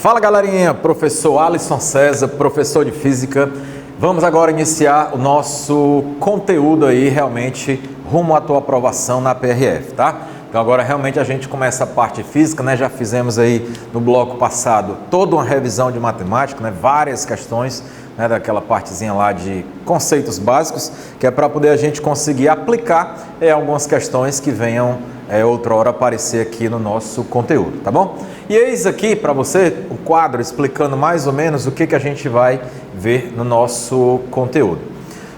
Fala galerinha, professor Alisson César, professor de Física. Vamos agora iniciar o nosso conteúdo aí realmente rumo à tua aprovação na PRF, tá? Então agora realmente a gente começa a parte física, né? Já fizemos aí no bloco passado toda uma revisão de matemática, né? Várias questões, né? Daquela partezinha lá de conceitos básicos, que é para poder a gente conseguir aplicar algumas questões que venham outra hora aparecer aqui no nosso conteúdo, tá bom? E eis aqui para você um quadro explicando mais ou menos o que a gente vai ver no nosso conteúdo.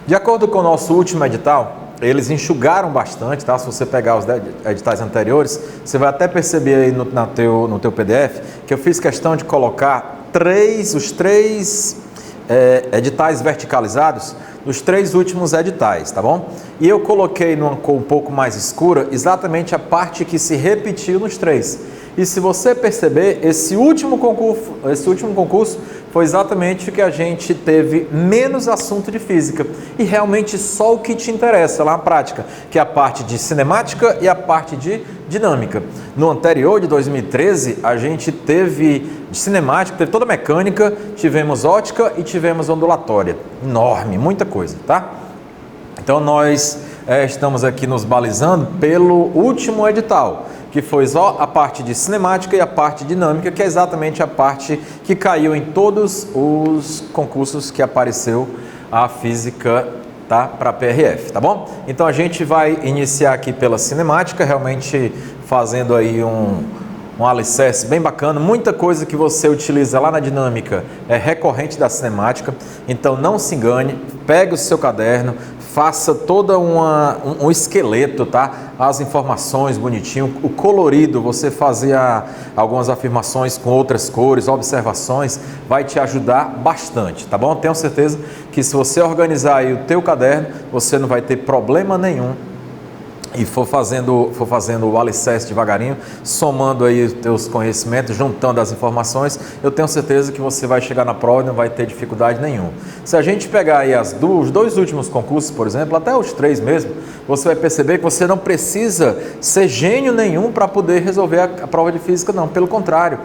De acordo com o nosso último edital, eles enxugaram bastante, tá? Se você pegar os editais anteriores, você vai até perceber aí no teu PDF que eu fiz questão de colocar os três editais verticalizados dos três últimos editais, tá bom? E eu coloquei numa cor um pouco mais escura exatamente a parte que se repetiu nos três. E se você perceber, esse último concurso foi exatamente o que a gente teve menos assunto de física. E realmente só o que te interessa lá na prática, que é a parte de cinemática e a parte de dinâmica. No anterior, de 2013, a gente teve de cinemática, teve toda a mecânica, tivemos ótica e tivemos ondulatória. Enorme, muita coisa, tá? Então nós estamos aqui nos balizando pelo último edital, que foi só a parte de cinemática e a parte dinâmica, que é exatamente a parte que caiu em todos os concursos que apareceu a física, tá? Para a PRF, tá bom? Então a gente vai iniciar aqui pela cinemática, realmente fazendo aí um alicerce bem bacana. Muita coisa que você utiliza lá na dinâmica é recorrente da cinemática, então não se engane, pegue o seu caderno, faça todo um esqueleto, tá? As informações bonitinho, o colorido, você fazia algumas afirmações com outras cores, observações, vai te ajudar bastante, tá bom? Tenho certeza que se você organizar aí o teu caderno, você não vai ter problema nenhum e for fazendo o alicerce devagarinho, somando aí os teus conhecimentos, juntando as informações, eu tenho certeza que você vai chegar na prova e não vai ter dificuldade nenhuma. Se a gente pegar aí os dois últimos concursos, por exemplo, até os três mesmo, você vai perceber que você não precisa ser gênio nenhum para poder resolver a prova de física, não. Pelo contrário,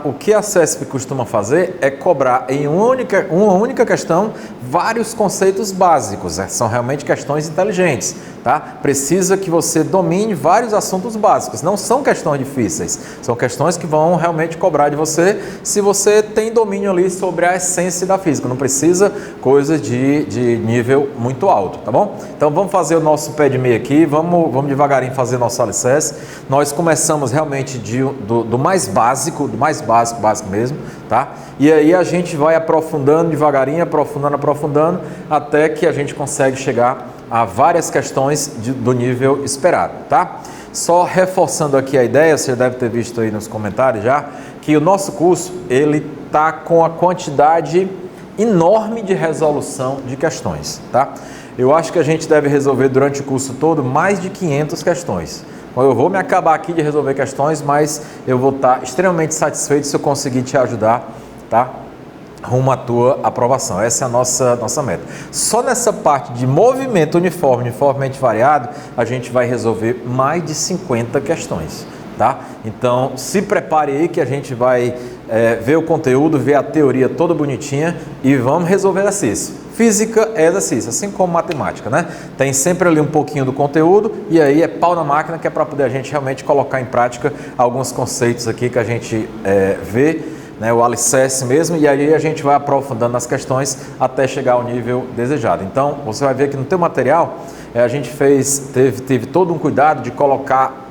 o que a CESP costuma fazer é cobrar em uma única questão vários conceitos básicos, são realmente questões inteligentes, tá? Precisa que você domine vários assuntos básicos, não são questões difíceis, são questões que vão realmente cobrar de você se você tem domínio ali sobre a essência da física, não precisa coisa de nível muito alto, tá bom? Então vamos fazer o nosso pé de meia aqui, vamos devagarinho fazer nosso alicerce. Nós começamos realmente do mais básico, básico mesmo, tá? E aí a gente vai aprofundando devagarinho, aprofundando, até que a gente consegue chegar a várias questões do nível esperado, tá? Só reforçando aqui a ideia, você deve ter visto aí nos comentários já, que o nosso curso, ele tá com a quantidade enorme de resolução de questões, tá? Eu acho que a gente deve resolver durante o curso todo mais de 500 questões. Eu vou me acabar aqui de resolver questões, mas eu vou estar extremamente satisfeito se eu conseguir te ajudar, tá? Rumo à tua aprovação. Essa é a nossa meta. Só nessa parte de movimento uniformemente variado, a gente vai resolver mais de 50 questões, tá? Então, se prepare aí que a gente vai ver o conteúdo, ver a teoria toda bonitinha e vamos resolver exercício. Física é exercício, assim como matemática, né? Tem sempre ali um pouquinho do conteúdo e aí é pau na máquina, que é para poder a gente realmente colocar em prática alguns conceitos aqui que a gente vê, né, o alicerce mesmo, e aí a gente vai aprofundando nas questões até chegar ao nível desejado. Então, você vai ver que no teu material a gente teve todo um cuidado de colocar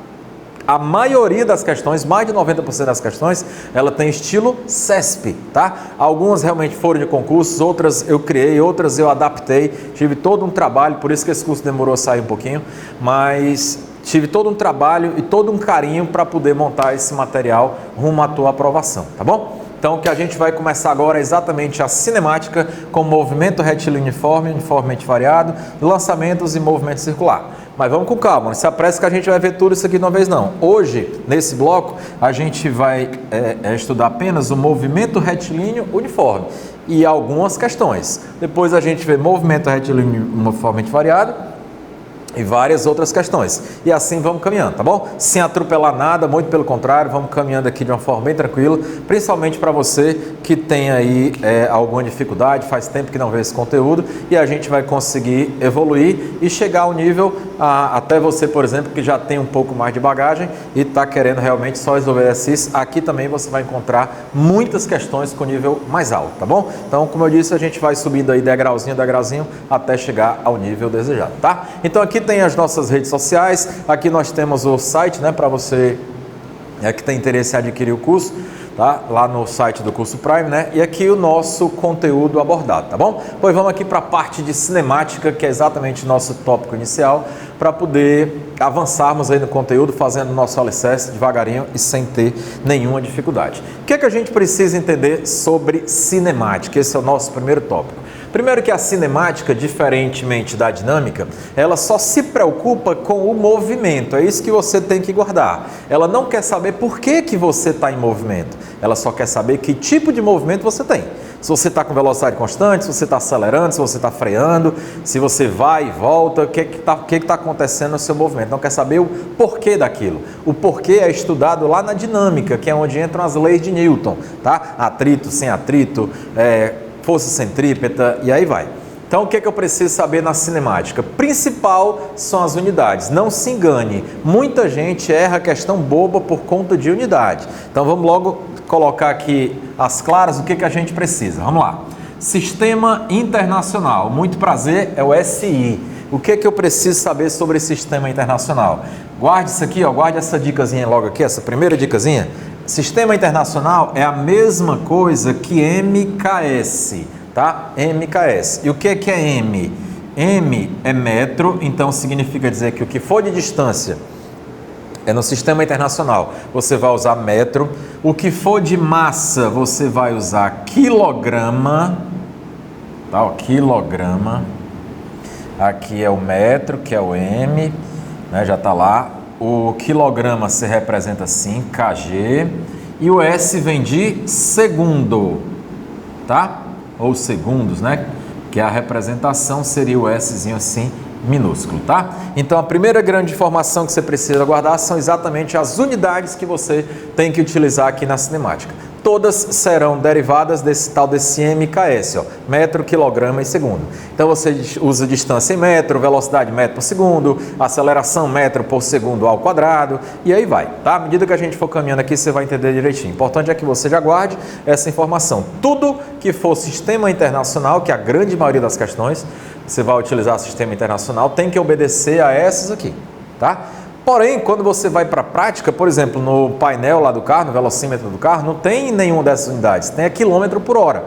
a maioria das questões, mais de 90% das questões, ela tem estilo CESP, tá? Algumas realmente foram de concursos, outras eu criei, outras eu adaptei, tive todo um trabalho, por isso que esse curso demorou a sair um pouquinho, mas tive todo um trabalho e todo um carinho para poder montar esse material rumo à tua aprovação, tá bom? Então, o que a gente vai começar agora é exatamente a cinemática com movimento retilíneo uniformemente variado, lançamentos e movimento circular. Mas vamos com calma, não se apresse que a gente vai ver tudo isso aqui de uma vez não. Hoje, nesse bloco, a gente vai estudar apenas o movimento retilíneo uniforme e algumas questões. Depois a gente vê movimento retilíneo uniformemente variado e várias outras questões. E assim vamos caminhando, tá bom? Sem atropelar nada, muito pelo contrário, vamos caminhando aqui de uma forma bem tranquila, principalmente para você que tem aí alguma dificuldade, faz tempo que não vê esse conteúdo, e a gente vai conseguir evoluir e chegar ao nível, até você, por exemplo, que já tem um pouco mais de bagagem e está querendo realmente só resolver exercícios. Aqui também você vai encontrar muitas questões com nível mais alto, tá bom? Então, como eu disse, a gente vai subindo aí degrauzinho, degrauzinho, até chegar ao nível desejado, tá? Então, aqui tem as nossas redes sociais, aqui nós temos o site, né, para você que tem interesse em adquirir o curso, tá? Lá no site do curso Prime, né? E aqui o nosso conteúdo abordado, tá bom? Pois vamos aqui para a parte de cinemática, que é exatamente o nosso tópico inicial, para poder avançarmos aí no conteúdo, fazendo o nosso alicerce devagarinho e sem ter nenhuma dificuldade. O que é que a gente precisa entender sobre cinemática? Esse é o nosso primeiro tópico. Primeiro que a cinemática, diferentemente da dinâmica, ela só se preocupa com o movimento, é isso que você tem que guardar. Ela não quer saber por que você está em movimento, ela só quer saber que tipo de movimento você tem. Se você está com velocidade constante, se você está acelerando, se você está freando, se você vai e volta, o que está acontecendo no seu movimento. Não quer saber o porquê daquilo. O porquê é estudado lá na dinâmica, que é onde entram as leis de Newton, tá? Atrito, sem atrito, força centrípeta e aí vai. Então, o que eu preciso saber na cinemática? Principal são as unidades. Não se engane, muita gente erra a questão boba por conta de unidade. Então, vamos logo colocar aqui as claras, o que a gente precisa. Vamos lá. Sistema Internacional. Muito prazer, é o SI. O que eu preciso saber sobre esse sistema internacional? Guarde isso aqui, ó, guarde essa dicasinha logo aqui, essa primeira dicasinha. Sistema Internacional é a mesma coisa que MKS, tá? MKS. E o que é M? M é metro, então significa dizer que o que for de distância é no Sistema Internacional, você vai usar metro. O que for de massa, você vai usar quilograma, tá? Ó, quilograma. Aqui é o metro, que é o M, né? Já está lá. O quilograma se representa assim, kg, e o S vem de segundo, tá? Ou segundos, né? Que a representação seria o Szinho assim, minúsculo, tá? Então a primeira grande informação que você precisa guardar são exatamente as unidades que você tem que utilizar aqui na cinemática. Todas serão derivadas desse MKS, ó, metro, quilograma e segundo. Então você usa distância em metro, velocidade metro por segundo, aceleração metro por segundo ao quadrado e aí vai, tá? À medida que a gente for caminhando aqui, você vai entender direitinho. O importante é que você já guarde essa informação. Tudo que for sistema internacional, que é a grande maioria das questões, você vai utilizar sistema internacional, tem que obedecer a essas aqui, tá? Porém, quando você vai para a prática, por exemplo, no painel lá do carro, no velocímetro do carro, não tem nenhuma dessas unidades, tem a quilômetro por hora.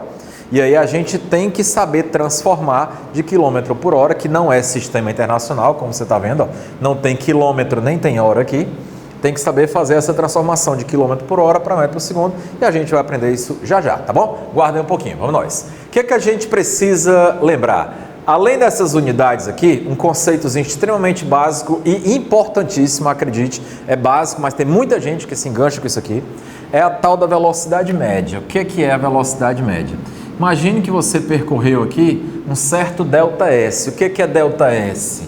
E aí a gente tem que saber transformar de quilômetro por hora, que não é sistema internacional, como você está vendo, ó, não tem quilômetro nem tem hora aqui. Tem que saber fazer essa transformação de quilômetro por hora para metro por segundo e a gente vai aprender isso já já, tá bom? Guardem um pouquinho, vamos nós. O que a gente precisa lembrar? Além dessas unidades aqui, um conceitozinho extremamente básico e importantíssimo, acredite, é básico, mas tem muita gente que se engancha com isso aqui, é a tal da velocidade média. O que é a velocidade média? Imagine que você percorreu aqui um certo ΔS. O que é ΔS?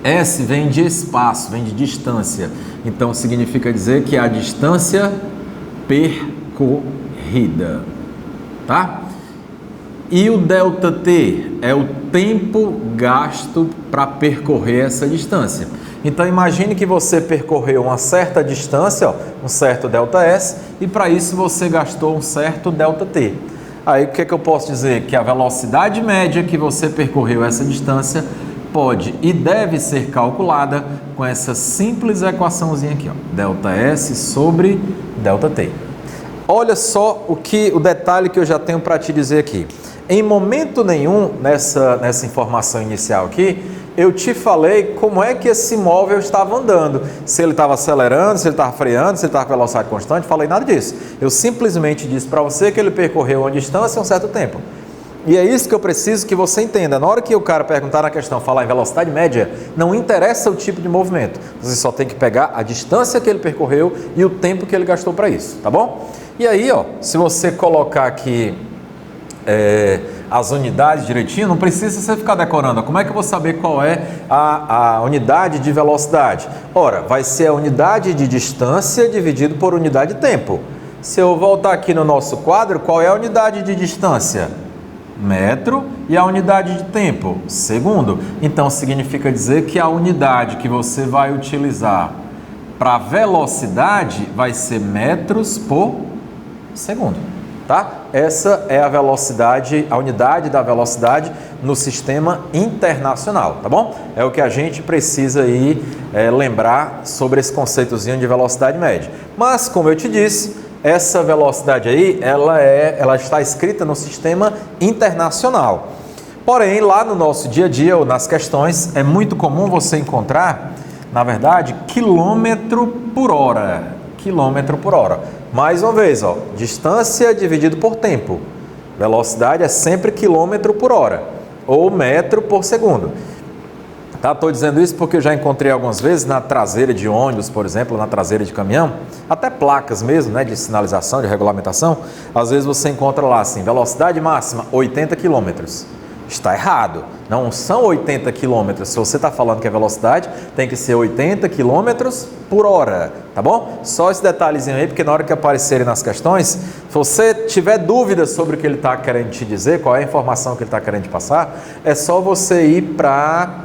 S vem de espaço, vem de distância. Então significa dizer que é a distância percorrida, tá? E o ΔT é o tempo gasto para percorrer essa distância. Então imagine que você percorreu uma certa distância, ó, um certo ΔS, e para isso você gastou um certo ΔT. Aí o que eu posso dizer? Que a velocidade média que você percorreu essa distância pode e deve ser calculada com essa simples equaçãozinha aqui, ó, ΔS sobre ΔT. Olha só o detalhe que eu já tenho para te dizer aqui. Em momento nenhum nessa informação inicial aqui, eu te falei como é que esse móvel estava andando. Se ele estava acelerando, se ele estava freando, se ele estava com velocidade constante, falei nada disso. Eu simplesmente disse para você que ele percorreu uma distância um certo tempo. E é isso que eu preciso que você entenda. Na hora que o cara perguntar na questão, falar em velocidade média, não interessa o tipo de movimento. Você só tem que pegar a distância que ele percorreu e o tempo que ele gastou para isso, tá bom? E aí, ó, se você colocar aqui as unidades direitinho, não precisa você ficar decorando. Como é que eu vou saber qual é a unidade de velocidade? Ora, vai ser a unidade de distância dividido por unidade de tempo. Se eu voltar aqui no nosso quadro, qual é a unidade de distância? Metro. E a unidade de tempo? Segundo. Então, significa dizer que a unidade que você vai utilizar para velocidade vai ser metros por segundo, tá? Essa é a velocidade, a unidade da velocidade no sistema internacional, tá bom? É o que a gente precisa aí lembrar sobre esse conceitozinho de velocidade média. Mas, como eu te disse, essa velocidade aí, ela está escrita no sistema internacional. Porém, lá no nosso dia a dia ou nas questões, é muito comum você encontrar, na verdade, quilômetro por hora. Quilômetro por hora. Mais uma vez, ó, distância dividido por tempo. Velocidade é sempre quilômetro por hora ou metro por segundo. Tá, estou dizendo isso porque eu já encontrei algumas vezes na traseira de ônibus, por exemplo, na traseira de caminhão, até placas mesmo, né, de sinalização, de regulamentação, às vezes você encontra lá assim, velocidade máxima 80 km. Está errado, não são 80 km, se você está falando que é velocidade, tem que ser 80 km por hora, tá bom? Só esse detalhezinho aí, porque na hora que aparecerem nas questões, se você tiver dúvidas sobre o que ele está querendo te dizer, qual é a informação que ele está querendo te passar, é só você ir para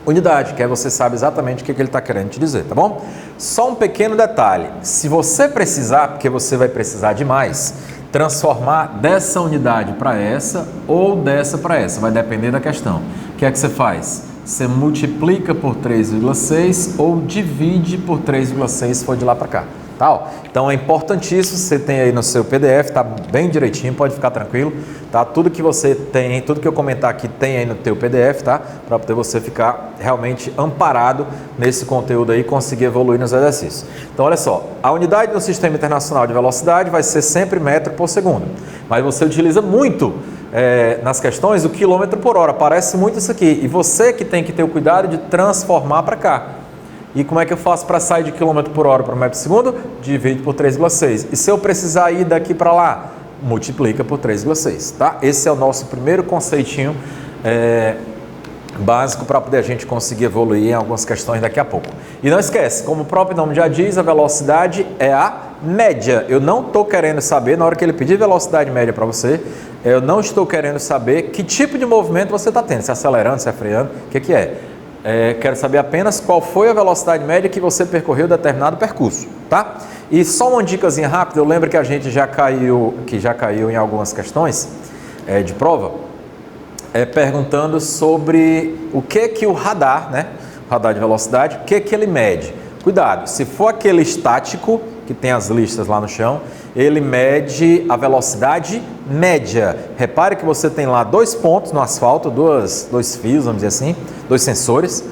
unidade, que aí você sabe exatamente o que ele está querendo te dizer, tá bom? Só um pequeno detalhe, se você precisar, porque você vai precisar demais, transformar dessa unidade para essa ou dessa para essa, vai depender da questão. O que é que você faz? Você multiplica por 3,6 ou divide por 3,6 se for de lá para cá. Tá? Então é importantíssimo, você tem aí no seu PDF, tá bem direitinho, pode ficar tranquilo, tá? Tudo que você tem, tudo que eu comentar aqui tem aí no teu PDF, tá? Para poder você ficar realmente amparado nesse conteúdo aí e conseguir evoluir nos exercícios. Então olha só, a unidade no Sistema Internacional de Velocidade vai ser sempre metro por segundo, mas você utiliza muito nas questões o quilômetro por hora, parece muito isso aqui, e você que tem que ter o cuidado de transformar para cá. E como é que eu faço para sair de quilômetro por hora para metro por segundo? Divide por 3,6. E se eu precisar ir daqui para lá? Multiplica por 3,6, tá? Esse é o nosso primeiro conceitinho básico para poder a gente conseguir evoluir em algumas questões daqui a pouco. E não esquece, como o próprio nome já diz, a velocidade é a média. Eu não estou querendo saber, na hora que ele pedir velocidade média para você, eu não estou querendo saber que tipo de movimento você está tendo, se é acelerando, se é freando, o que é. Quero saber apenas qual foi a velocidade média que você percorreu determinado percurso, tá? E só uma dicasinha rápida, eu lembro que a gente já caiu em algumas questões de prova, perguntando sobre o que o radar, né? O radar de velocidade, o que ele mede. Cuidado, se for aquele estático, que tem as listas lá no chão, ele mede a velocidade média. Repare que você tem lá 2 pontos no asfalto, dois fios, vamos dizer assim, 2 sensores,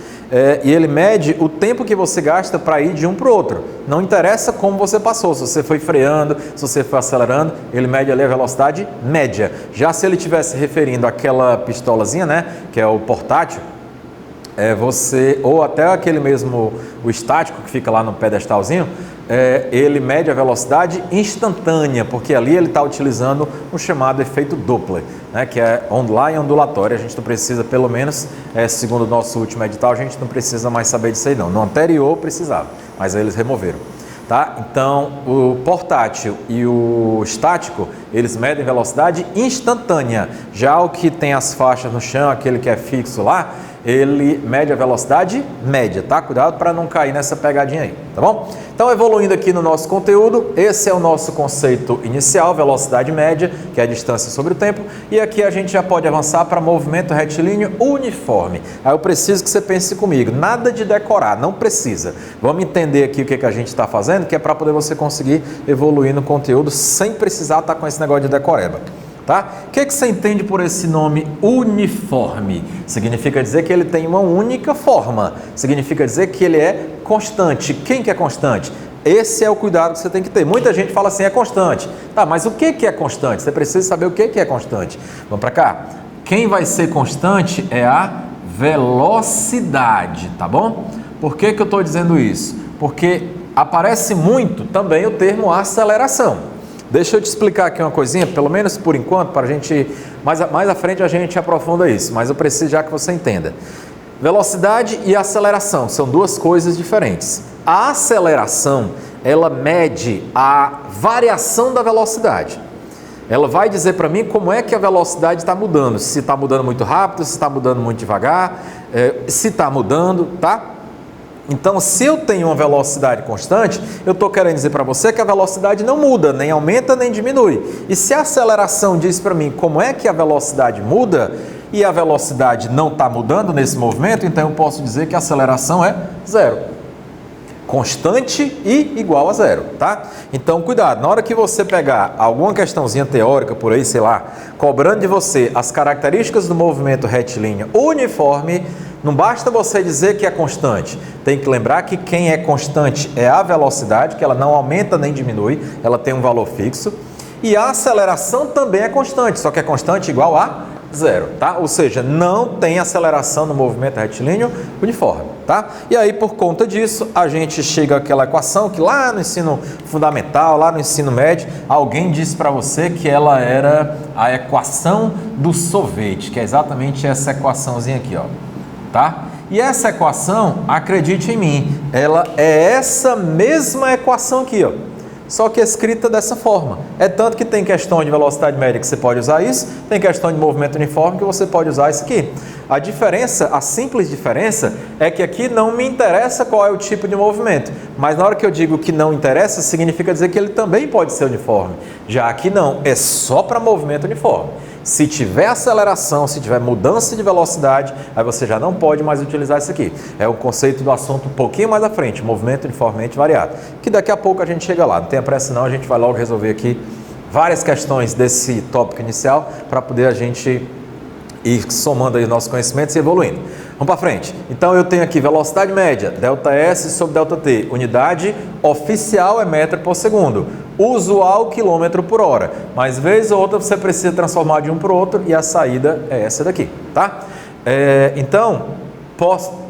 e ele mede o tempo que você gasta para ir de um para o outro. Não interessa como você passou, se você foi freando, se você foi acelerando, ele mede ali a velocidade média. Já se ele estivesse referindo àquela pistolazinha, né, que é o portátil, ou até aquele mesmo, o estático que fica lá no pedestalzinho, ele mede a velocidade instantânea, porque ali ele está utilizando o chamado efeito Doppler, né, que é ondular e ondulatório. A gente não precisa, pelo menos, segundo o nosso último edital, a gente não precisa mais saber disso aí não. No anterior precisava, mas aí eles removeram. Tá? Então, o portátil e o estático, eles medem velocidade instantânea. Já o que tem as faixas no chão, aquele que é fixo lá, ele mede a velocidade média, tá? Cuidado para não cair nessa pegadinha aí, tá bom? Então, evoluindo aqui no nosso conteúdo, esse é o nosso conceito inicial, velocidade média, que é a distância sobre o tempo, e aqui a gente já pode avançar para movimento retilíneo uniforme. Aí eu preciso que você pense comigo, nada de decorar, não precisa. Vamos entender aqui o que a gente está fazendo, que é para poder você conseguir evoluir no conteúdo sem precisar estar com esse negócio de decoreba. Tá? O que você entende por esse nome uniforme? Significa dizer que ele tem uma única forma, significa dizer que ele é constante. Quem que é constante? Esse é o cuidado que você tem que ter. Muita gente fala assim, é constante. Tá, mas o que é constante? Você precisa saber o que é constante. Vamos para cá. Quem vai ser constante é a velocidade, tá bom? Por que eu estou dizendo isso? Porque aparece muito também o termo aceleração. Deixa eu te explicar aqui uma coisinha, pelo menos por enquanto, para a gente, mais à frente a gente aprofunda isso, mas eu preciso já que você entenda. Velocidade e aceleração são duas coisas diferentes. A aceleração, ela mede a variação da velocidade. Ela vai dizer para mim como é que a velocidade está mudando, se está mudando muito rápido, se está mudando muito devagar, se está mudando, tá? Então, se eu tenho uma velocidade constante, eu estou querendo dizer para você que a velocidade não muda, nem aumenta, nem diminui. E se a aceleração diz para mim como é que a velocidade muda, e a velocidade não está mudando nesse movimento, então eu posso dizer que a aceleração é zero. Constante e igual a zero, tá? Então, cuidado, na hora que você pegar alguma questãozinha teórica por aí, sei lá, cobrando de você as características do movimento retilíneo uniforme, não basta você dizer que é constante, tem que lembrar que quem é constante é a velocidade, que ela não aumenta nem diminui, ela tem um valor fixo, e a aceleração também é constante, só que é constante igual a zero, tá? Ou seja, não tem aceleração no movimento retilíneo uniforme, tá? E aí, por conta disso, a gente chega àquela equação que lá no ensino fundamental, lá no ensino médio, alguém disse para você que ela era a equação do sorvete, que é exatamente essa equaçãozinha aqui, ó, tá? E essa equação, acredite em mim, ela é essa mesma equação aqui, ó, só que escrita dessa forma. É tanto que tem questão de velocidade média que você pode usar isso, tem questão de movimento uniforme que você pode usar isso aqui. A diferença, a simples diferença, é que aqui não me interessa qual é o tipo de movimento, mas na hora que eu digo que não interessa, significa dizer que ele também pode ser uniforme. Já aqui não, é só para movimento uniforme. Se tiver aceleração, se tiver mudança de velocidade, aí você já não pode mais utilizar isso aqui. É o conceito do assunto um pouquinho mais à frente, movimento uniformemente variado, que daqui a pouco a gente chega lá. Não tenha pressa não, a gente vai logo resolver aqui várias questões desse tópico inicial para poder a gente ir somando aí nossos conhecimentos e evoluindo. Vamos para frente. Então eu tenho aqui velocidade média, ΔS sobre ΔT. Unidade oficial é metro por segundo. Usual quilômetro por hora. Mas vez ou outra você precisa transformar de um para o outro e a saída é essa daqui, tá? Então,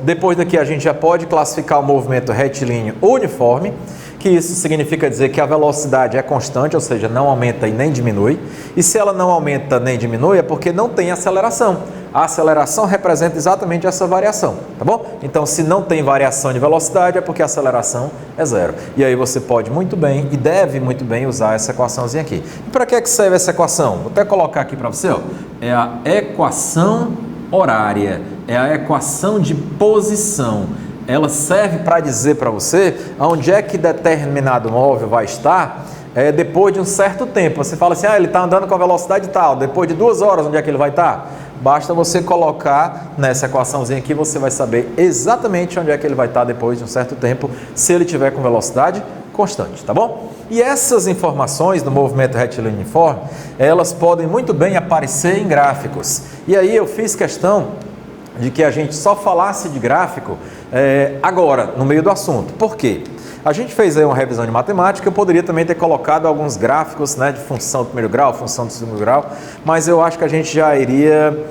depois daqui a gente já pode classificar o movimento retilíneo uniforme, que isso significa dizer que a velocidade é constante, ou seja, não aumenta e nem diminui. E se ela não aumenta nem diminui é porque não tem aceleração. A aceleração representa exatamente essa variação, tá bom? Então, se não tem variação de velocidade é porque a aceleração é zero. E aí você pode muito bem e deve muito bem usar essa equaçãozinha aqui. E para que serve essa equação? Vou até colocar aqui para você, ó. É a equação horária, é a equação de posição. Ela serve para dizer para você onde é que determinado móvel vai estar depois de um certo tempo. Você fala assim, ele está andando com a velocidade tal, depois de 2 horas, onde é que ele vai estar? Basta você colocar nessa equaçãozinha aqui, você vai saber exatamente onde é que ele vai estar depois de um certo tempo, se ele tiver com velocidade constante, tá bom? E essas informações do movimento retilíneo uniforme, elas podem muito bem aparecer em gráficos. E aí eu fiz questão de que a gente só falasse de gráfico agora, no meio do assunto. Por quê? A gente fez aí uma revisão de matemática, eu poderia também ter colocado alguns gráficos, né, de função do primeiro grau, função do segundo grau, mas eu acho que a gente já iria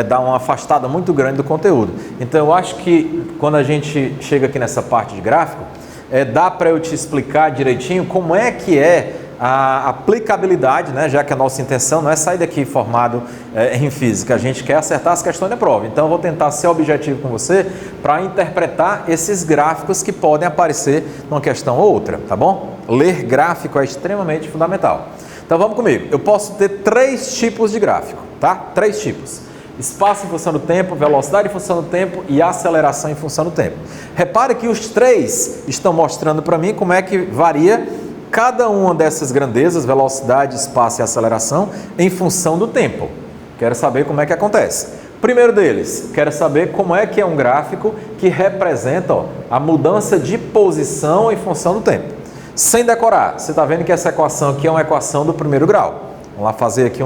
dar uma afastada muito grande do conteúdo. Então eu acho que quando a gente chega aqui nessa parte de gráfico, dá para eu te explicar direitinho como é que é a aplicabilidade, né, já que a nossa intenção não é sair daqui formado em física, a gente quer acertar as questões da prova. Então eu vou tentar ser objetivo com você para interpretar esses gráficos que podem aparecer numa questão ou outra, tá bom? Ler gráfico é extremamente fundamental. Então vamos comigo. Eu posso ter 3 tipos de gráfico, tá? 3 tipos. Espaço em função do tempo, velocidade em função do tempo e aceleração em função do tempo. Repare que os 3 estão mostrando para mim como é que varia cada uma dessas grandezas, velocidade, espaço e aceleração, em função do tempo. Quero saber como é que acontece. Primeiro deles, quero saber como é que é um gráfico que representa a mudança de posição em função do tempo. Sem decorar, você está vendo que essa equação aqui é uma equação do primeiro grau. Vamos lá fazer aqui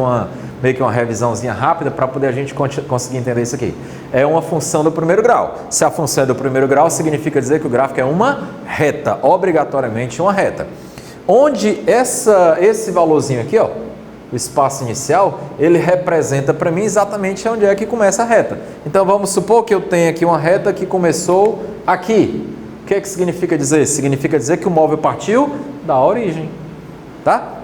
meio que uma revisãozinha rápida para poder a gente conseguir entender isso aqui. É uma função do primeiro grau. Se a função é do primeiro grau, significa dizer que o gráfico é uma reta, obrigatoriamente uma reta. Onde esse valorzinho aqui, ó, o espaço inicial, ele representa para mim exatamente onde é que começa a reta. Então vamos supor que eu tenho aqui uma reta que começou aqui. O que é que significa dizer? Significa dizer que o móvel partiu da origem, tá?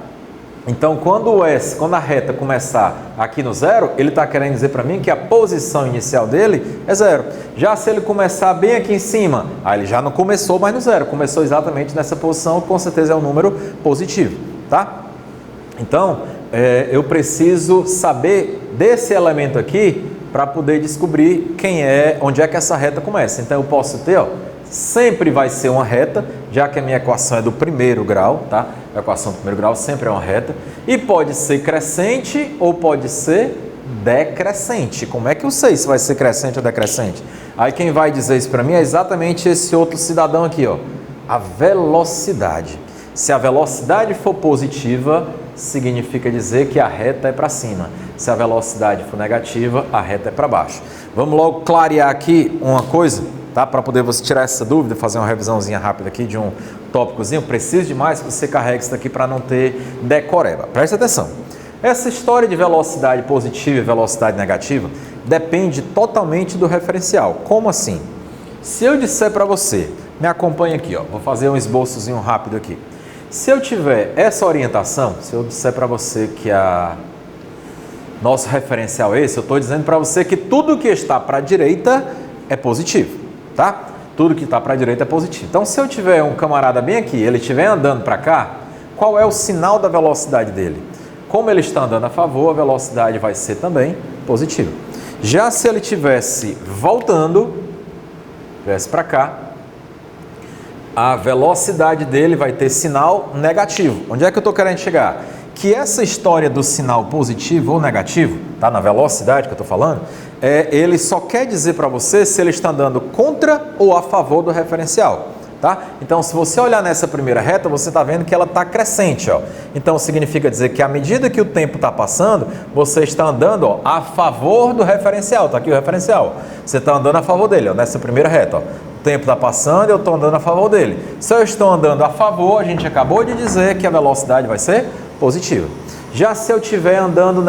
Então, quando a reta começar aqui no zero, ele está querendo dizer para mim que a posição inicial dele é zero. Já se ele começar bem aqui em cima, aí ele já não começou mais no zero, começou exatamente nessa posição, com certeza é um número positivo, tá? Então, eu preciso saber desse elemento aqui para poder descobrir onde é que essa reta começa. Então, eu posso ter, ó, sempre vai ser uma reta, já que a minha equação é do primeiro grau, tá? A equação do primeiro grau sempre é uma reta. E pode ser crescente ou pode ser decrescente. Como é que eu sei se vai ser crescente ou decrescente? Aí quem vai dizer isso para mim é exatamente esse outro cidadão aqui, ó. A velocidade. Se a velocidade for positiva, significa dizer que a reta é para cima. Se a velocidade for negativa, a reta é para baixo. Vamos logo clarear aqui uma coisa, tá? Para poder você tirar essa dúvida, fazer uma revisãozinha rápida aqui de um tópicozinho. Preciso demais que você carregue isso aqui para não ter decoreba. Presta atenção. Essa história de velocidade positiva e velocidade negativa depende totalmente do referencial. Como assim? Se eu disser para você, me acompanha aqui, ó, vou fazer um esboçozinho rápido aqui. Se eu tiver essa orientação, se eu disser para você que nosso referencial é esse, eu estou dizendo para você que tudo que está para a direita é positivo, tá? Tudo que está para a direita é positivo. Então, se eu tiver um camarada bem aqui, ele estiver andando para cá, qual é o sinal da velocidade dele? Como ele está andando a favor, a velocidade vai ser também positiva. Já se ele estivesse voltando, viesse para cá, a velocidade dele vai ter sinal negativo. Onde é que eu estou querendo chegar? Que essa história do sinal positivo ou negativo, tá? Na velocidade que eu estou falando, ele só quer dizer para você se ele está andando contra ou a favor do referencial. Tá? Então, se você olhar nessa primeira reta, você está vendo que ela está crescente. Ó. Então, significa dizer que à medida que o tempo está passando, você está andando, ó, a favor do referencial. Está aqui o referencial. Você está andando a favor dele, ó, nessa primeira reta. Ó. O tempo está passando e eu estou andando a favor dele. Se eu estou andando a favor, a gente acabou de dizer que a velocidade vai ser positiva. Já se eu estiver andando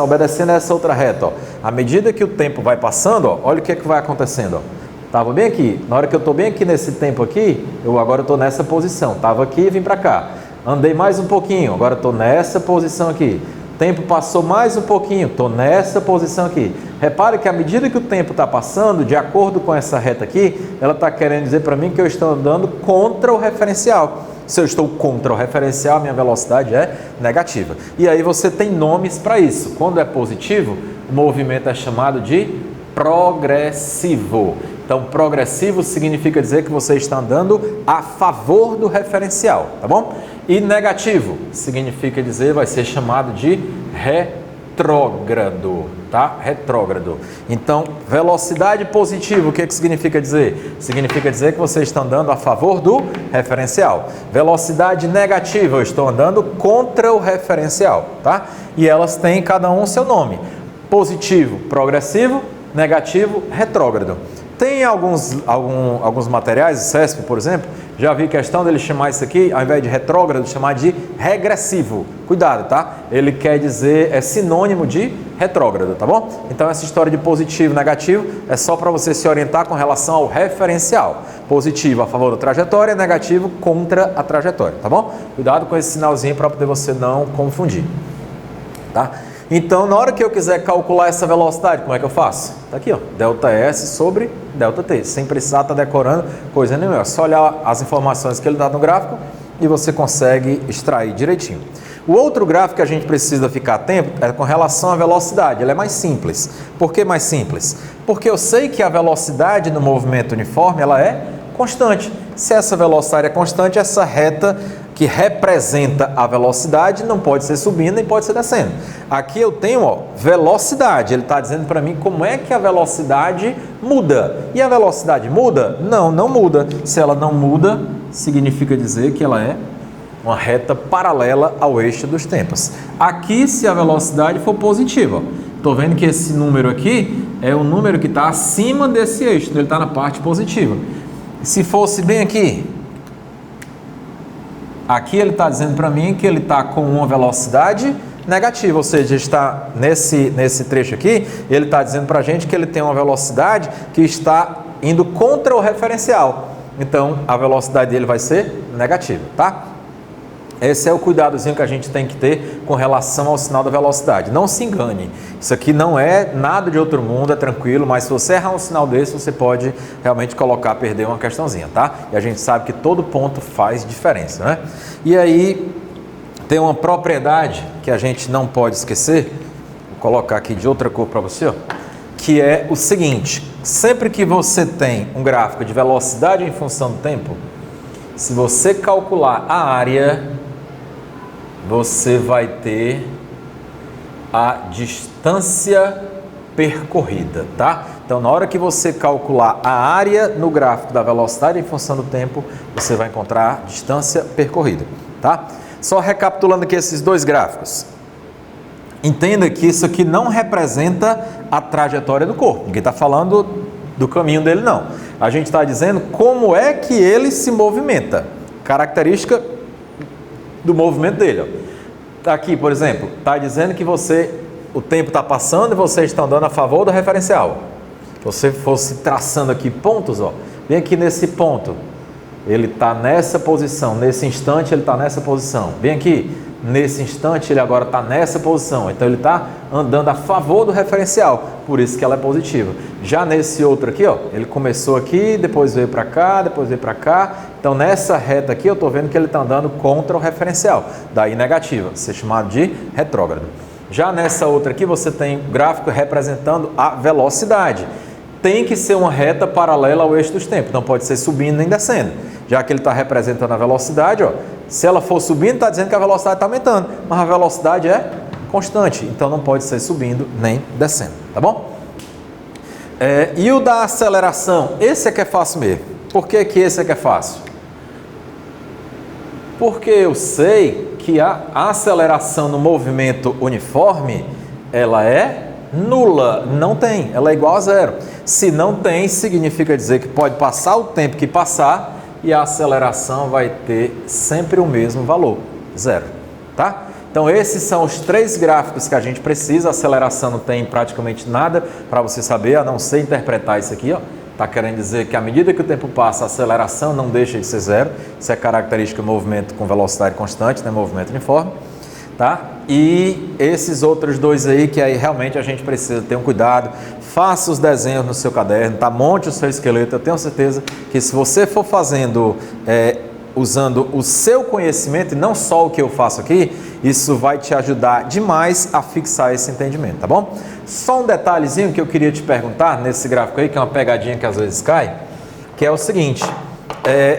obedecendo essa outra reta, ó, à medida que o tempo vai passando, ó, olha o que vai acontecendo. Ó. Estava bem aqui, na hora que eu estou bem aqui nesse tempo aqui, eu agora estou nessa posição, estava aqui e vim para cá, andei mais um pouquinho, agora estou nessa posição aqui, tempo passou mais um pouquinho, estou nessa posição aqui. Repare que à medida que o tempo está passando, de acordo com essa reta aqui, ela está querendo dizer para mim que eu estou andando contra o referencial. Se eu estou contra o referencial, minha velocidade é negativa. E aí você tem nomes para isso. Quando é positivo, o movimento é chamado de progressivo. Então, progressivo significa dizer que você está andando a favor do referencial, tá bom? E negativo significa dizer, vai ser chamado de retrógrado, tá? Retrógrado. Então, velocidade positiva, o que significa dizer? Significa dizer que você está andando a favor do referencial. Velocidade negativa, eu estou andando contra o referencial, tá? E elas têm cada um seu nome. Positivo, progressivo, negativo, retrógrado. Tem alguns materiais, o CESP, por exemplo, já vi questão dele chamar isso aqui, ao invés de retrógrado, chamar de regressivo. Cuidado, tá? Ele quer dizer, é sinônimo de retrógrado, tá bom? Então, essa história de positivo e negativo é só para você se orientar com relação ao referencial. Positivo a favor da trajetória, negativo contra a trajetória, tá bom? Cuidado com esse sinalzinho para poder você não confundir, tá? Então, na hora que eu quiser calcular essa velocidade, como é que eu faço? Está aqui, ó, ΔS sobre ΔT, sem precisar estar decorando coisa nenhuma. É só olhar as informações que ele dá no gráfico e você consegue extrair direitinho. O outro gráfico que a gente precisa ficar atento é com relação à velocidade. Ele é mais simples. Por que mais simples? Porque eu sei que a velocidade no movimento uniforme ela é constante. Se essa velocidade é constante, essa reta que representa a velocidade não pode ser subindo nem pode ser descendo. Aqui eu tenho, ó, velocidade. Ele está dizendo para mim como é que a velocidade muda. E a velocidade muda? Não, não muda. Se ela não muda, significa dizer que ela é uma reta paralela ao eixo dos tempos. Aqui, se a velocidade for positiva, estou vendo que esse número aqui é um número que está acima desse eixo, então ele está na parte positiva. Se fosse bem aqui, aqui ele está dizendo para mim que ele está com uma velocidade negativa, ou seja, está nesse trecho aqui, ele está dizendo para a gente que ele tem uma velocidade que está indo contra o referencial. Então, a velocidade dele vai ser negativa, tá? Esse é o cuidadozinho que a gente tem que ter com relação ao sinal da velocidade. Não se engane, isso aqui não é nada de outro mundo, é tranquilo, mas se você errar um sinal desse, você pode realmente perder uma questãozinha, tá? E a gente sabe que todo ponto faz diferença, né? E aí, tem uma propriedade que a gente não pode esquecer, vou colocar aqui de outra cor para você, ó, que é o seguinte: sempre que você tem um gráfico de velocidade em função do tempo, se você calcular a área, você vai ter a distância percorrida, tá? Então, na hora que você calcular a área no gráfico da velocidade em função do tempo, você vai encontrar a distância percorrida, tá? Só recapitulando aqui esses dois gráficos. Entenda que isso aqui não representa a trajetória do corpo. Ninguém está falando do caminho dele, não. A gente está dizendo como é que ele se movimenta. Característica do movimento dele. Ó. Aqui, por exemplo, está dizendo que o tempo está passando e você está andando a favor do referencial. Se você fosse traçando aqui pontos, ó, vem aqui nesse ponto. Ele está nessa posição, nesse instante ele está nessa posição. Vem aqui, nesse instante ele agora está nessa posição. Então ele está andando a favor do referencial, por isso que ela é positiva. Já nesse outro aqui, ó, ele começou aqui, depois veio para cá, depois veio para cá. Então nessa reta aqui eu estou vendo que ele está andando contra o referencial, daí negativa, ser chamado de retrógrado. Já nessa outra aqui você tem gráfico representando a velocidade. Tem que ser uma reta paralela ao eixo dos tempos, não pode ser subindo nem descendo. Já que ele está representando a velocidade, ó, se ela for subindo, está dizendo que a velocidade está aumentando, mas a velocidade é constante, então não pode ser subindo nem descendo, tá bom? E o da aceleração, esse é que é fácil mesmo. Por que que esse é que é fácil? Porque eu sei que a aceleração no movimento uniforme, ela é nula, não tem, ela é igual a zero. Se não tem, significa dizer que pode passar o tempo que passar e a aceleração vai ter sempre o mesmo valor, zero, tá? Então esses são os três gráficos que a gente precisa. A aceleração não tem praticamente nada para você saber, a não ser interpretar isso aqui, ó. Está querendo dizer que à medida que o tempo passa, a aceleração não deixa de ser zero. Isso é característica do movimento com velocidade constante, né? Movimento uniforme, tá? E esses outros dois aí, que aí realmente a gente precisa ter um cuidado. Faça os desenhos no seu caderno, tá? Monte o seu esqueleto. Eu tenho certeza que se você for fazendo, usando o seu conhecimento e não só o que eu faço aqui, isso vai te ajudar demais a fixar esse entendimento, tá bom? Só um detalhezinho que eu queria te perguntar nesse gráfico aí, que é uma pegadinha que às vezes cai, que é o seguinte: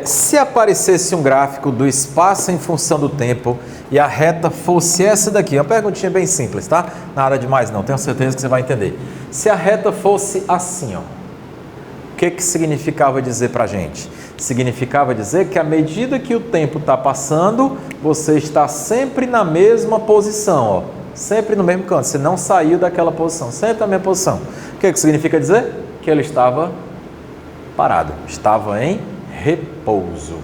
se aparecesse um gráfico do espaço em função do tempo e a reta fosse essa daqui, uma perguntinha bem simples, tá? Nada demais não, tenho certeza que você vai entender. Se a reta fosse assim, ó, o que que significava dizer pra gente? Significava dizer que à medida que o tempo está passando, você está sempre na mesma posição, ó, sempre no mesmo canto, você não saiu daquela posição, sempre na mesma posição. O que que significa dizer? Que ele estava parado, estava em repouso,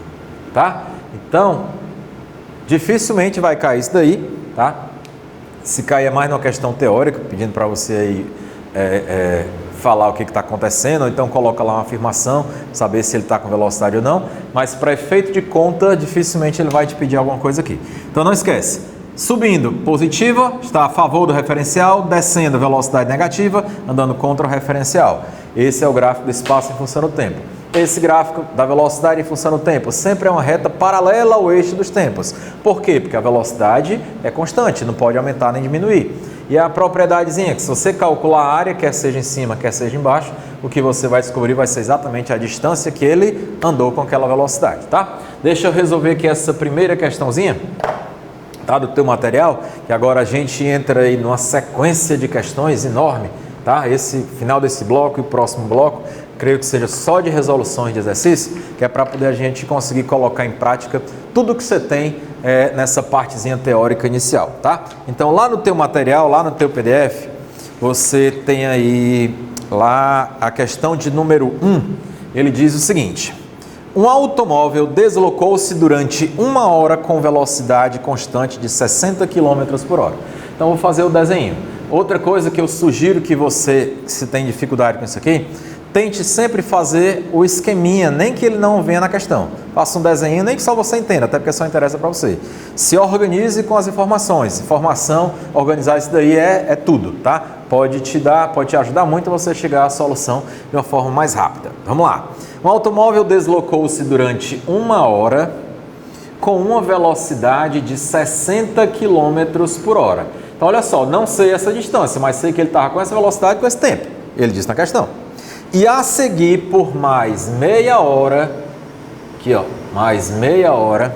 tá? Então, dificilmente vai cair isso daí, tá? Se cair é mais numa questão teórica, pedindo para você aí falar o que está acontecendo, ou então coloca lá uma afirmação, saber se ele está com velocidade ou não, mas para efeito de conta, dificilmente ele vai te pedir alguma coisa aqui. Então não esquece, subindo, positiva, está a favor do referencial, descendo, velocidade negativa, andando contra o referencial. Esse é o gráfico do espaço em função do tempo. Esse gráfico da velocidade em função do tempo sempre é uma reta paralela ao eixo dos tempos. Por quê? Porque a velocidade é constante, não pode aumentar nem diminuir. E a propriedadezinha, que se você calcular a área, quer seja em cima, quer seja embaixo, o que você vai descobrir vai ser exatamente a distância que ele andou com aquela velocidade, tá? Deixa eu resolver aqui essa primeira questãozinha, tá, do teu material, que agora a gente entra aí numa sequência de questões enorme, tá? Esse final desse bloco e o próximo bloco, creio que seja só de resoluções de exercício, que é para poder a gente conseguir colocar em prática tudo que você tem nessa partezinha teórica inicial, tá? Então lá no teu material, lá no teu PDF, você tem aí lá a questão de número 1, ele diz o seguinte: um automóvel deslocou-se durante 1 hora com velocidade constante de 60 km por hora. Então vou fazer o desenho. Outra coisa que eu sugiro que você, se tem dificuldade com isso aqui, tente sempre fazer o esqueminha, nem que ele não venha na questão. Faça um desenho, nem que só você entenda, até porque só interessa para você. Se organize com as informações. Informação, organizar isso daí é tudo, tá? Pode te ajudar muito a você chegar à solução de uma forma mais rápida. Vamos lá. Um automóvel deslocou-se durante 1 hora com uma velocidade de 60 km por hora. Então, olha só, não sei essa distância, mas sei que ele estava com essa velocidade, com esse tempo. Ele disse na questão. E a seguir, por mais meia hora, aqui ó, mais meia hora,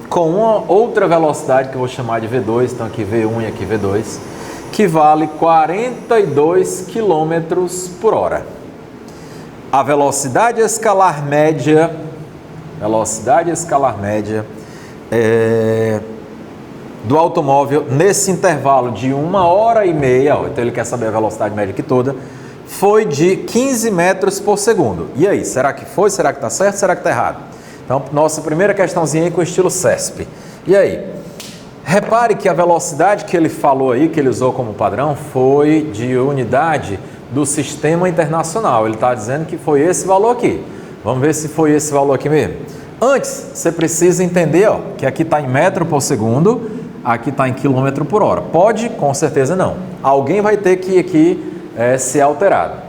com uma outra velocidade que eu vou chamar de V2, então aqui V1 e aqui V2, que vale 42 km por hora. A velocidade escalar média do automóvel nesse intervalo de 1 hora e meia, então ele quer saber a velocidade média aqui toda, foi de 15 metros por segundo. E aí, será que foi? Será que está certo? Será que está errado? Então, nossa primeira questãozinha aí com estilo CESP. E aí? Repare que a velocidade que ele falou aí, que ele usou como padrão, foi de unidade do sistema internacional. Ele está dizendo que foi esse valor aqui. Vamos ver se foi esse valor aqui mesmo. Antes, você precisa entender ó, que aqui está em metro por segundo, aqui está em quilômetro por hora. Pode? Com certeza não. Alguém vai ter que aqui ser alterado.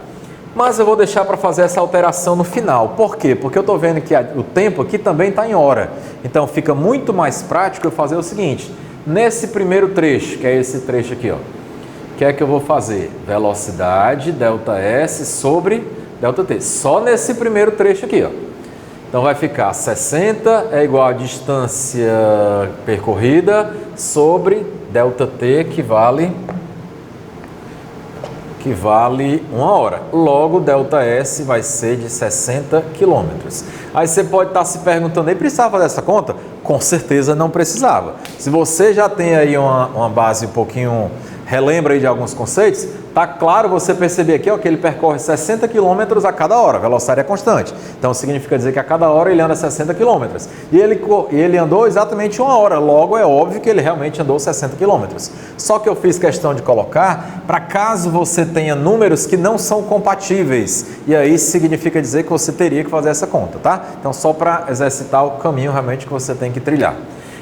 Mas eu vou deixar para fazer essa alteração no final. Por quê? Porque eu estou vendo que o tempo aqui também está em hora. Então fica muito mais prático eu fazer o seguinte. Nesse primeiro trecho, que é esse trecho aqui, ó, o que é que eu vou fazer? Velocidade, ΔS sobre ΔT. Só nesse primeiro trecho aqui, ó. Então vai ficar 60 é igual a distância percorrida sobre ΔT, que vale 1 hora. Logo, ΔS vai ser de 60 km. Aí você pode estar se perguntando, aí precisava fazer essa conta? Com certeza não precisava. Se você já tem aí uma base um pouquinho, relembra aí de alguns conceitos, tá claro você perceber aqui ó, que ele percorre 60 km a cada hora, a velocidade é constante. Então significa dizer que a cada hora ele anda 60 km. E ele andou exatamente 1 hora, logo é óbvio que ele realmente andou 60 km. Só que eu fiz questão de colocar para caso você tenha números que não são compatíveis. E aí significa dizer que você teria que fazer essa conta, tá? Então só para exercitar o caminho realmente que você tem que trilhar.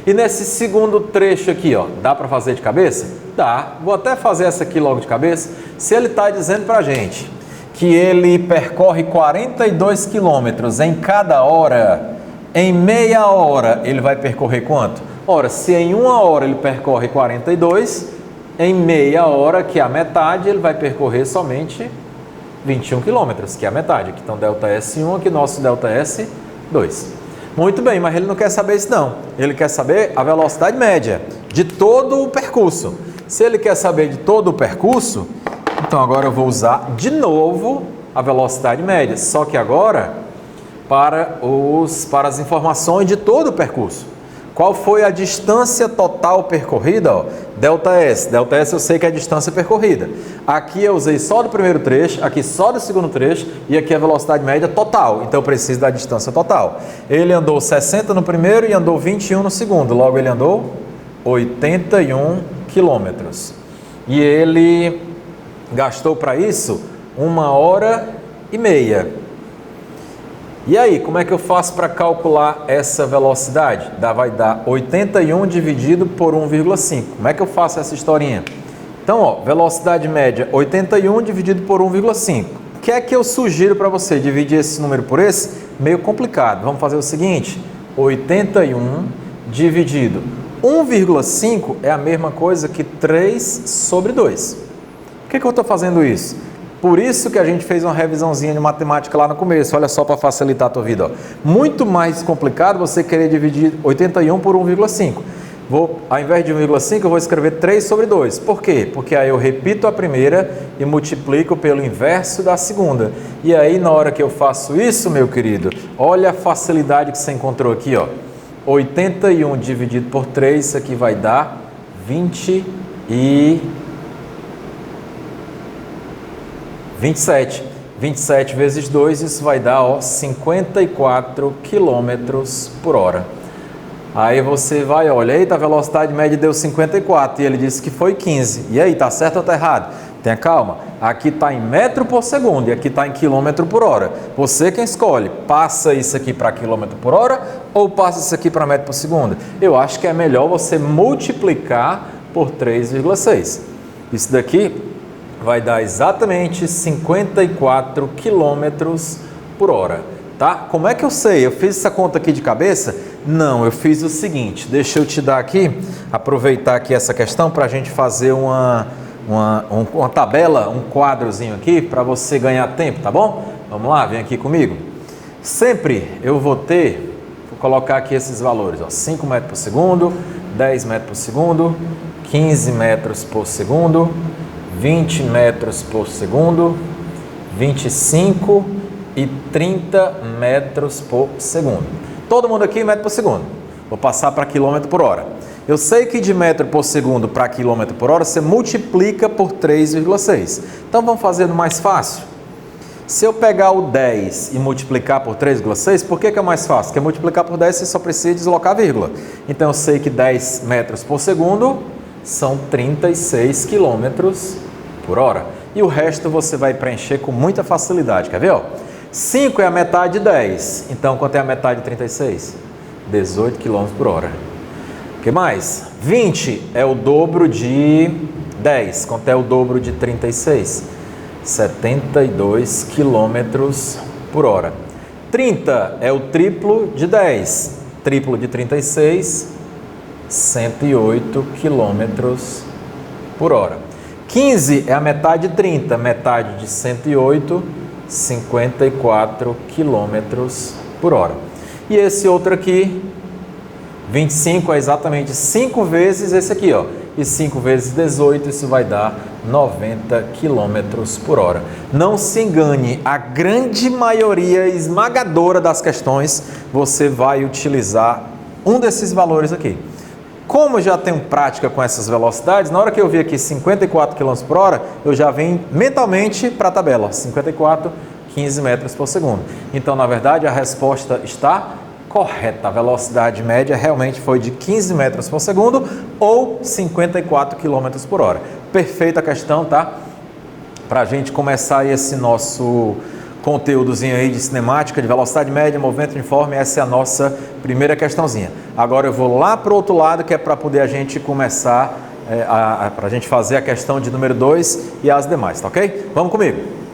E nesse segundo trecho aqui, ó, dá para fazer de cabeça? Dá. Vou até fazer essa aqui logo de cabeça. Se ele está dizendo para a gente que ele percorre 42 quilômetros em cada hora, em meia hora ele vai percorrer quanto? Ora, se em 1 hora ele percorre 42, em meia hora, que é a metade, ele vai percorrer somente 21 quilômetros, que é a metade. Aqui então ΔS1, aqui nosso ΔS2. Muito bem, mas ele não quer saber isso não. Ele quer saber a velocidade média de todo o percurso. Se ele quer saber de todo o percurso, então agora eu vou usar de novo a velocidade média, só que agora para as informações de todo o percurso. Qual foi a distância total percorrida? Ó, ΔS. ΔS eu sei que é a distância percorrida. Aqui eu usei só do primeiro trecho, aqui só do segundo trecho e aqui a velocidade média total. Então eu preciso da distância total. Ele andou 60 no primeiro e andou 21 no segundo. Logo ele andou 81 quilômetros. E ele gastou para isso 1 hora e meia. E aí, como é que eu faço para calcular essa velocidade? Vai dar 81 dividido por 1,5. Como é que eu faço essa historinha? Então, ó, velocidade média 81 dividido por 1,5. O que é que eu sugiro para você? Dividir esse número por esse? Meio complicado. Vamos fazer o seguinte, 81 dividido 1,5 é a mesma coisa que 3 sobre 2. Por que eu estou fazendo isso? Por isso que a gente fez uma revisãozinha de matemática lá no começo, olha só para facilitar a tua vida. Ó. Muito mais complicado você querer dividir 81 por 1,5. Ao invés de 1,5 eu vou escrever 3 sobre 2. Por quê? Porque aí eu repito a primeira e multiplico pelo inverso da segunda. E aí na hora que eu faço isso, meu querido, olha a facilidade que você encontrou aqui. Ó. 81 dividido por 3, isso aqui vai dar 27 vezes 2, isso vai dar ó, 54 km por hora. Aí você vai, olha, eita, a velocidade média deu 54 e ele disse que foi 15. E aí, tá certo ou tá errado? Tenha calma. Aqui está em metro por segundo e aqui está em quilômetro por hora. Você quem escolhe, passa isso aqui para quilômetro por hora ou passa isso aqui para metro por segundo? Eu acho que é melhor você multiplicar por 3,6. Isso daqui vai dar exatamente 54 quilômetros por hora, tá? Como é que eu sei? Eu fiz essa conta aqui de cabeça? Não, eu fiz o seguinte, deixa eu te dar aqui, aproveitar aqui essa questão para a gente fazer uma tabela, um quadrozinho aqui para você ganhar tempo, tá bom? Vamos lá, vem aqui comigo. Sempre eu vou colocar aqui esses valores, ó, 5 metros por segundo, 10 metros por segundo, 15 metros por segundo, 20 metros por segundo, 25 e 30 metros por segundo. Todo mundo aqui metro por segundo. Vou passar para quilômetro por hora. Eu sei que de metro por segundo para quilômetro por hora você multiplica por 3,6. Então vamos fazer no mais fácil. Se eu pegar o 10 e multiplicar por 3,6, por que é mais fácil? Porque multiplicar por 10 você só precisa deslocar a vírgula. Então eu sei que 10 metros por segundo são 36 quilômetros por hora. E o resto você vai preencher com muita facilidade. Quer ver? Ó? 5 é a metade de 10. Então quanto é a metade de 36? 18 quilômetros por hora. O que mais? 20 é o dobro de 10. Quanto é o dobro de 36? 72 quilômetros por hora. 30 é o triplo de 10. Triplo de 36, 108 quilômetros por hora. 15 é a metade de 30. Metade de 108, 54 quilômetros por hora. E esse outro aqui, 25 é exatamente 5 vezes esse aqui, ó. E 5 vezes 18, isso vai dar 90 quilômetros por hora. Não se engane, a grande maioria esmagadora das questões, você vai utilizar um desses valores aqui. Como eu já tenho prática com essas velocidades, na hora que eu vi aqui 54 km por hora, eu já venho mentalmente para a tabela, 54, 15 metros por segundo. Então, na verdade, a resposta está correta. A velocidade média realmente foi de 15 metros por segundo ou 54 km por hora. Perfeita questão, tá? Para a gente começar esse nosso conteúdozinho aí de cinemática, de velocidade média, movimento uniforme, essa é a nossa primeira questãozinha. Agora eu vou lá para o outro lado, que é para poder a gente começar, para a gente fazer a questão de número 2 e as demais, tá ok? Vamos comigo!